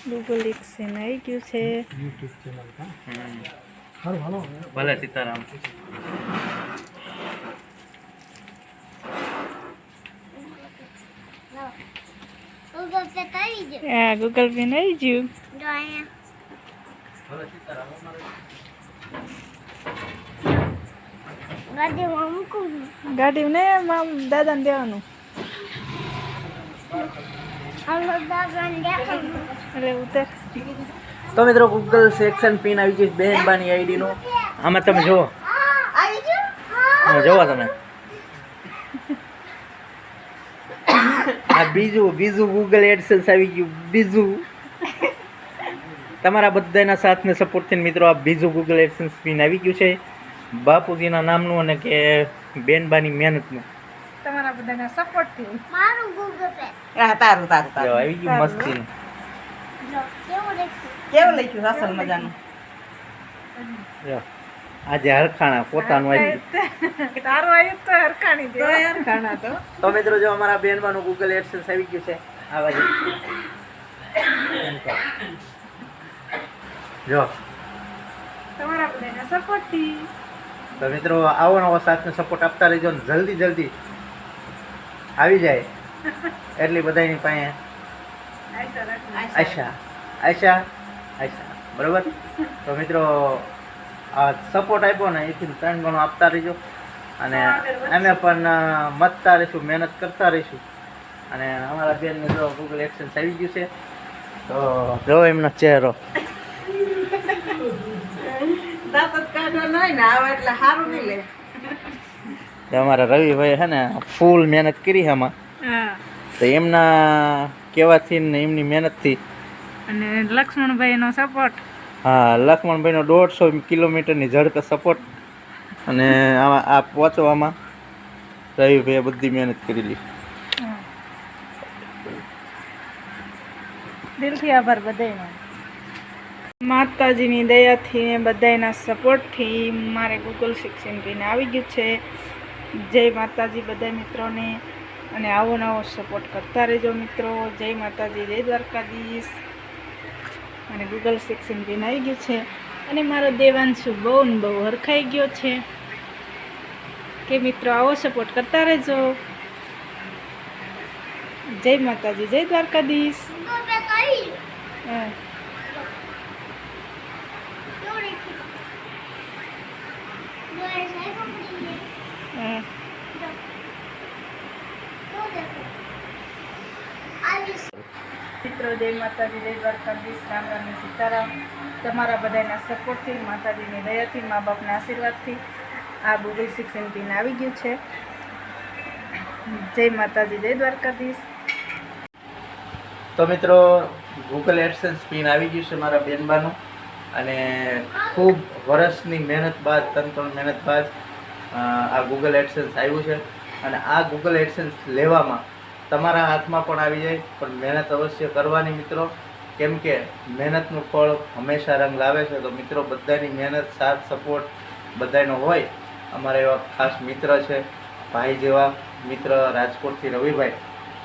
Google action આવી ગયું છે યુટ્યુબ ચેનલ કા હારું હાલો ભલે સીતારામ ગૂગલ પે આવી ગયું હા ગૂગલ પે આવી ગયું ભલે સીતારામ ગાડીમાં મૂકું ગાડીમાં ને મામ દાદાને દેવાનું એટલે ઉતર તો મિત્રો ગૂગલ સેક્શન પિન આવી ગઈ બહેનબાની આઈડી નો આમાં તમે જુઓ જોવો તમે આ બીજું ગૂગલ એડસેન્સ આવી ગયું બીજું તમારા બધાના સાથને સપોર્ટથી મિત્રો આ બીજું ગૂગલ એડસેન્સ પિન આવી ગયું છે બાપુજીના નામનું અને કે બેનબાની મહેનતનું તમારા બધાના સપોર્ટથી મારું ગૂગલ પે તારું જો આવી ગયું મસ્તીનું કેવું લખ્યું અસલ મજાનું જો આજે હરખાણા પોતાનું આવી તારું આવ્યું તો હરખાણી દે ખાના તો મિત્રો જો અમારા બેનબાનું ગૂગલ એડસેન્સ આવી ગયું છે આવા જો તમારા બધાના સપોર્ટથી તો મિત્રો આવો નવો સાથને સપોર્ટ આપતા રહેજો ને જલ્દી આવી જાય એટલી બધાની પાસે આશા બરાબર તો મિત્રો આ સપોર્ટ આપ્યો ને એથી 3 ગણો આપતા રહેજો અને અમે પણ મતતા રહીશું મહેનત કરતા રહીશું અને અમારા બેનને જો ગૂગલ એક્સેન્સ આવી ગયું છે તો જો એમનો ચહેરો દાંત જ કાઢવા ન હોય ને આવે એટલે સારું નહીં લે અમારા રવિભાઈ છે ને ફૂલ મહેનત કરી છે આમાં હા તો એમના કહેવાથી ને એમની મહેનતથી અને લક્ષ્મણભાઈનો સપોર્ટ હા લક્ષ્મણભાઈનો 150 કિલોમીટરની ઝડપે સપોર્ટ અને આમાં આ પહોંચવામાં રવિભાઈએ બધી મહેનત કરેલી દિલથી આભાર બધાનો માતાજીની દયાથી ને બધાના સપોર્ટથી મારે ગૂગલ શિક્ષણ પીને આવી ગયું છે જય માતાજી બધા મિત્રોને અને આવો નવો સપોર્ટ કરતા રહેજો મિત્રો જય માતાજી જય દ્વારકાધીશ અને ગૂગલ શિક્ષણ પીને આવી ગયું છે અને મારો દેવાંશુ બહુ ને બહુ હરખાઈ ગયો છે કે મિત્રો આવો સપોર્ટ કરતા રહેજો જય માતાજી જય દ્વારકાધીશ હા મિત્રો જય માતાજી જય દ્વારકાધીશ રામ રામ ને સીતારામ તમારા બધાના સપોર્ટથી માતાજીની દયાથી મા બાપના આશીર્વાદથી આ ગૂગલ શિક્ષણ પિન આવી ગયું છે જય માતાજી જય દ્વારકાધીશ તો મિત્રો ગૂગલ એડસેન્સ પિન આવી ગયું છે મારા બેનબાનું અને ખૂબ વર્ષની મહેનત બાદ 3 મહેનત બાદ આ ગૂગલ એડસેન્સ આવ્યું છે અને આ ગૂગલ એડસેન્સ લેવામાં તમારા હાથમાં પણ આવી જાય પણ મહેનત અવશ્ય કરવાની મિત્રો કેમ કે મહેનતનું ફળ હંમેશા રંગ લાવે છે તો મિત્રો બધાની મહેનત સાથ સપોર્ટ બધાનો હોય અમારા એવા ખાસ મિત્ર છે ભાઈ જેવા મિત્ર રાજકોટથી રવિભાઈ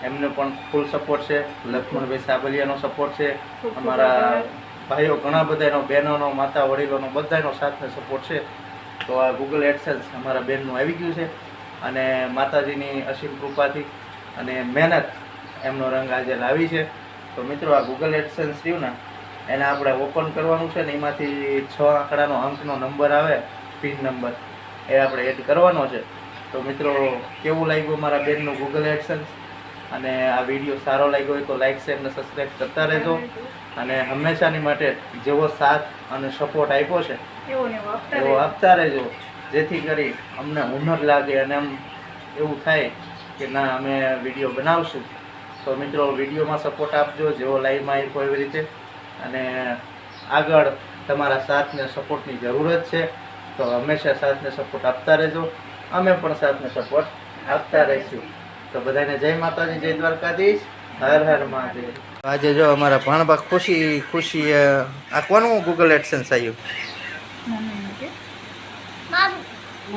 એમને પણ ફૂલ સપોર્ટ છે લક્ષ્મણભાઈ સાબલિયાનો સપોર્ટ છે અમારા ભાઈઓ ઘણા બધાનો બહેનોનો માતા વડીલોનો બધાનો સાથને સપોર્ટ છે તો આ ગૂગલ એડસેન્સ અમારા બેનનું આવી ગયું છે અને માતાજીની અસીમ કૃપાથી અને મહેનત એમનો રંગ આજે લાવી છે તો મિત્રો આ ગૂગલ એડસેન્સ રહ્યું ને એને આપણે ઓપન કરવાનું છે ને એમાંથી 6 આંકડાનો અંકનો નંબર આવે પિન નંબર એ આપણે એડ કરવાનો છે તો મિત્રો કેવું લાગ્યું મારા બેનનું ગૂગલ એડસેન્સ અને આ વિડીયો સારો લાગ્યો હોય તો લાઈક શેર અને સબસ્ક્રાઈબ કરતા રહેજો અને હંમેશાની માટે જેવો સાથ અને સપોર્ટ આપ્યો છે એવો આપતા રહેજો જેથી કરી અમને હુનર લાગે અને એમ એવું થાય કે ના અમે વિડીયો બનાવશું તો મિત્રો વિડીયોમાં સપોર્ટ આપજો જેવો લાઈવમાં આપ્યો એવી રીતે અને આગળ તમારા સાથને સપોર્ટની જરૂરત છે તો હંમેશા સાથને સપોર્ટ આપતા રહેજો અમે પણ સાથને સપોર્ટ આપતા રહીશું તો બધાને જય માતાજી જય દ્વારકાધીશ હર હર મહાદેવ આજે જો અમારા ભાણબા ખુશી આ કોનું ગૂગલ એડસેન્સ આવ્યું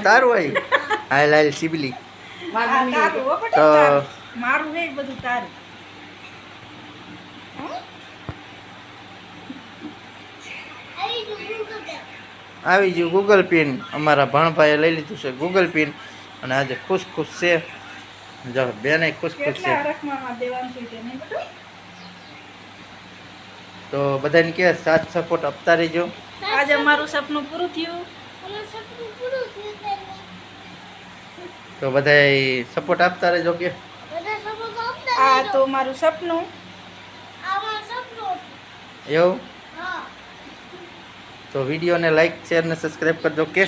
તારું આવ્યું હાલ હાલ શિબલી તો મારું હે બધું તારું આવી ગયું ગૂગલ પિન. અમારા ભણભાઈએ લઈ લીધું છે ગૂગલ પિન અને આજે ખુશ ખુશ છે. જો બેને ખુશ ખુશ છે. કેટલા હરખમાં દેવાનું છે કે નહીં બેટું? તો બધાને કે સાથ સપોર્ટ આપતા રહેજો. આજે અમારું સપનું પૂરું થયું. તો બધાય સપોર્ટ આપતા રહેજો કે આ તો મારું સપનું. એવું. તો વિડીયોને લાઈક શેર ને સબસ્ક્રાઈબ કરજો કે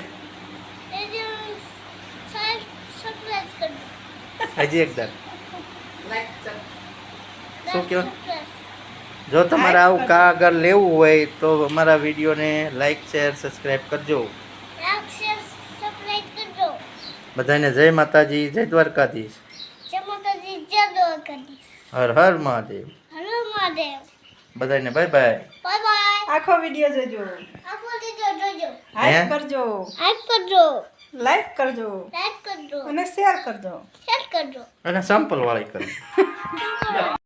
હજી એકવાર શું કહો? જો તમારે આવું કાગળ લેવું હોય તો અમારા વિડીયોને લાઈક શેર સબસ્ક્રાઈબ કરજો. બધાને જય માતાજી, જય દ્વારકાધીશ, હર હર મહાદેવ. બધાને બાય બાય. આખો વિડીયો જોજો. હે? લાઈક કરજો, લાઈક કરજો અને શેર કરજો. અને સંપલ વાળી કરજો.